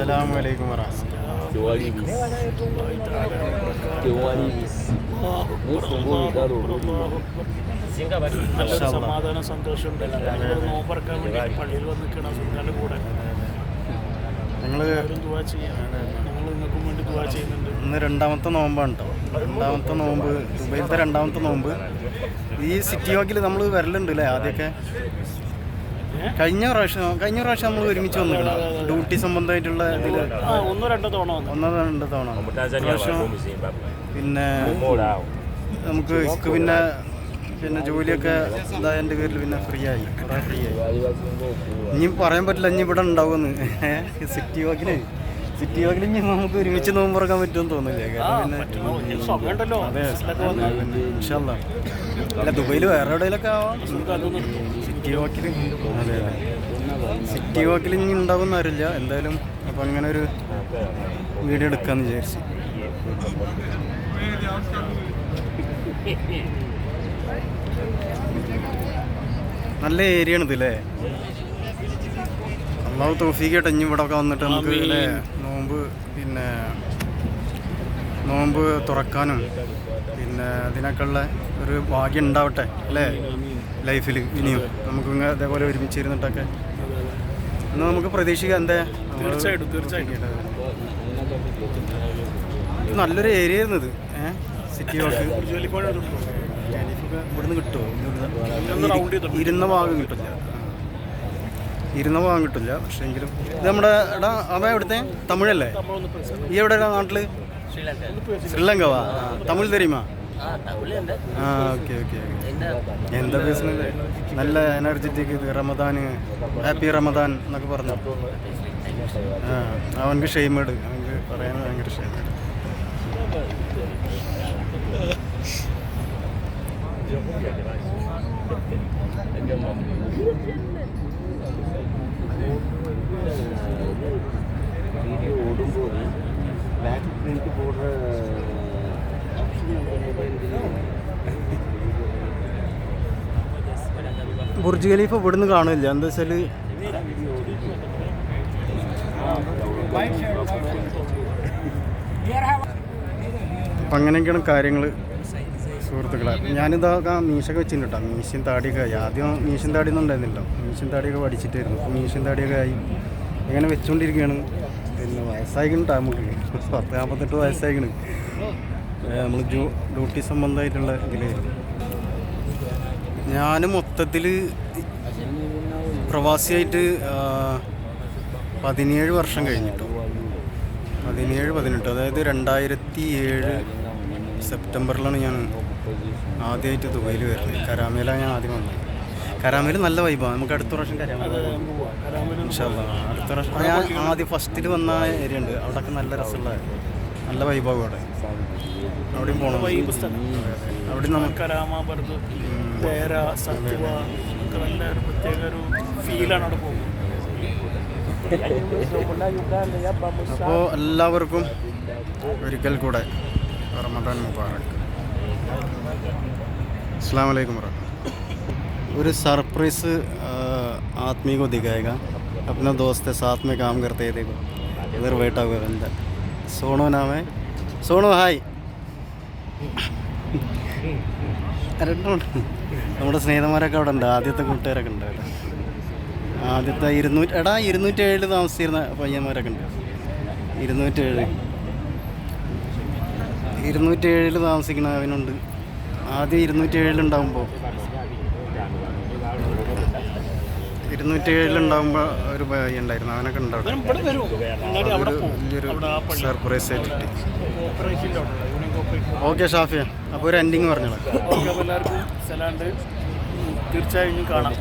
Assalamualaikum warahmatullahi നല്ലൊരു സമാധാനം സന്തോഷമുണ്ട്. നോമ്പറക്കാൻ വേണ്ടി പള്ളിയിൽ വന്ന് നിൽക്കണം സുൽത്താൻ്റെ കൂടെ. ഞങ്ങൾ ദുആ ചെയ്യാം. ഞങ്ങൾ നിങ്ങൾക്കും വേണ്ടി ദുആ ചെയ്യുന്നുണ്ട്. ഇന്ന് രണ്ടാമത്തെ നോമ്പാണ് കേട്ടോ. രണ്ടാമത്തെ നോമ്പ്, ദുബൈയിലത്തെ രണ്ടാമത്തെ നോമ്പ്. ഈ സിറ്റി വാക്കിൽ നമ്മൾ വരലുണ്ട് അല്ലേ? ആദ്യമൊക്കെ കഴിഞ്ഞ പ്രാവശ്യം നമ്മൾ ഒരുമിച്ച് വന്നിട്ടുണ്ട് ഡ്യൂട്ടി സംബന്ധമായിട്ടുള്ള ഇതിൽ ഒന്നോ രണ്ടോ തവണ പിന്നെ നമുക്ക് പിന്നെ ജോലിയൊക്കെ ഇതായതിൻ്റെ പേരിൽ പിന്നെ ഫ്രീ ആയി. ഇനി പറയാൻ പറ്റില്ല ഇനി ഇവിടെ ഉണ്ടാവുമെന്ന്. സിറ്റി വാക്കിൽ ഇനി നമുക്ക് ഒരുമിച്ച് നോമ്പ് തുറക്കാൻ പറ്റുമെന്ന് തോന്നില്ലേ? പിന്നെ ഇൻഷാ അല്ലാ. അല്ല ദുബൈയിൽ വേറെ എവിടെയെങ്കിലൊക്കെ ആവാം. സിറ്റി വാക്കിൽ സിറ്റി വാക്കിൽ ഇനി ഉണ്ടാവുമെന്ന് അറിയില്ല. എന്തായാലും അപ്പം അങ്ങനെ ഒരു വീഡിയോ എടുക്കാമെന്ന് വിചാരിച്ചു. നല്ല ഏരിയ ആണ് ഇതല്ലേ? അള്ളാഹു തൗഫീഖ് കേട്ടോ. ഇനി ഇവിടെ ഒക്കെ വന്നിട്ട് നമുക്ക് അല്ലേ നോമ്പ് തുറക്കാനും പിന്നെ അതിനൊക്കെയുള്ള ഒരു ഭാഗ്യം ഉണ്ടാവട്ടെ അല്ലേ ലൈഫിൽ. ഇനിയും നമുക്ക് അതേപോലെ ഒരുമിച്ചിരുന്നിട്ടൊക്കെ ഇന്ന് നമുക്ക് പ്രതീക്ഷിക്കാം. എന്താ തീർച്ചയായിട്ടും നല്ലൊരു ഏരിയ ആയിരുന്നു ഇത്. സിറ്റി വാക്ക് ഇവിടുന്ന് കിട്ടുമോ? ഇരുന്ന ഭാഗം കിട്ടില്ല. പക്ഷേ എങ്കിലും ഇത് നമ്മുടെ അവ എവിടുത്തെ തമിഴല്ലേ? ഈ എവിടെ നാട്ടിൽ? ശ്രീലങ്ക. തമിഴ് തരുമാ? ഓക്കെ. എന്താ ബിസിനസ്? നല്ല എനർജറ്റിക് ഇത്. റമദാന് ഹാപ്പി റമദാൻ എന്നൊക്കെ പറഞ്ഞു. അവനക്ക് ഷെയ്മേഡ്, അവനക്ക് പറയാൻ ഭയങ്കര ഷെയ്മേഡ്. വീഡിയോ ഓടുമ്പോൾ ബാക്ക് പ്രിന്റ് പോടുற ബുർജ് ഖലീഫ ഇവിടുന്ന് കാണില്ല. എന്താ വെച്ചാൽ അപ്പം അങ്ങനെയൊക്കെയാണ് കാര്യങ്ങൾ സുഹൃത്തുക്കളെ. ഞാനിതാ മീശൊക്കെ വെച്ചിട്ടുണ്ട് കേട്ടോ. മീശയും താടിയൊക്കെ ആയി. ആദ്യം മീശയും താടിയൊന്നും ഉണ്ടായിരുന്നില്ല. മീശയും താടിയൊക്കെ പഠിച്ചിട്ടായിരുന്നു. അപ്പോൾ മീശയും താടിയൊക്കെ ആയി ഇങ്ങനെ വെച്ചുകൊണ്ടിരിക്കുകയാണ്. പിന്നെ വയസ്സായിക്കണം നമുക്ക് 40-48 വയസ്സായിക്കണം. നമ്മൾ ഡ്യൂട്ടി സംബന്ധമായിട്ടുള്ള ഇതിൽ ഞാൻ മൊത്തത്തിൽ പ്രവാസിയായിട്ട് 17 വർഷം കഴിഞ്ഞിട്ടോ. 17-18, അതായത് 2007 സെപ്റ്റംബറിലാണ് ഞാൻ ആദ്യമായിട്ട് ദുബൈയിൽ വരുന്നത്. കരാമയിലാണ് ഞാൻ ആദ്യം വന്നത്. കരാമയിൽ നല്ല വൈബാണ്. നമുക്ക് അടുത്ത പ്രാവശ്യം കരാമയിൽ ഇൻഷാ അല്ലാ. അടുത്ത പ്രാവശ്യം ഞാൻ ആദ്യം ഫസ്റ്റിൽ വന്ന ഏരിയ ഉണ്ട്. അവിടെയൊക്കെ നല്ല രസമുള്ള നല്ല വൈബാകും. അവിടെയും പോകണം. അവിടെ നമുക്ക് അപ്പോൾ എല്ലാവർക്കും ഒരിക്കൽ കൂടെ റമദാൻ മുബാറക്. अस्सलाम वालेकुम। ഒരു സർപ്രൈസ് आदमी को दिखाएगा। अपना दोस्त है, साथ में काम करते हैं। देखो इधर बैठा हुआ बंदा, सोनू नाम है। सोनू हाय। നമ്മുടെ സ്നേഹിതന്മാരൊക്കെ അവിടെ ഉണ്ട്. ആദ്യത്തെ കൂട്ടുകാരൊക്കെ ഉണ്ട് അവിടെ. ആദ്യത്തെ 207 താമസിച്ചിരുന്ന പയ്യന്മാരൊക്കെ ഉണ്ട്. 207 താമസിക്കുന്ന അവനുണ്ട്. ആദ്യം 207 ഉണ്ടാകുമ്പോൾ ഒരു പയ്യ ഉണ്ടായിരുന്നു. അവനൊക്കെ ഉണ്ടാവും. വലിയൊരു സർപ്രൈസ് ആയിട്ട്. ഓക്കെ ഷാഫിയ, അപ്പോൾ ഒരു എൻഡിങ് പറഞ്ഞോളാം. എല്ലാവർക്കും സലാണ്ട്. തീർച്ചയായും കാണാം.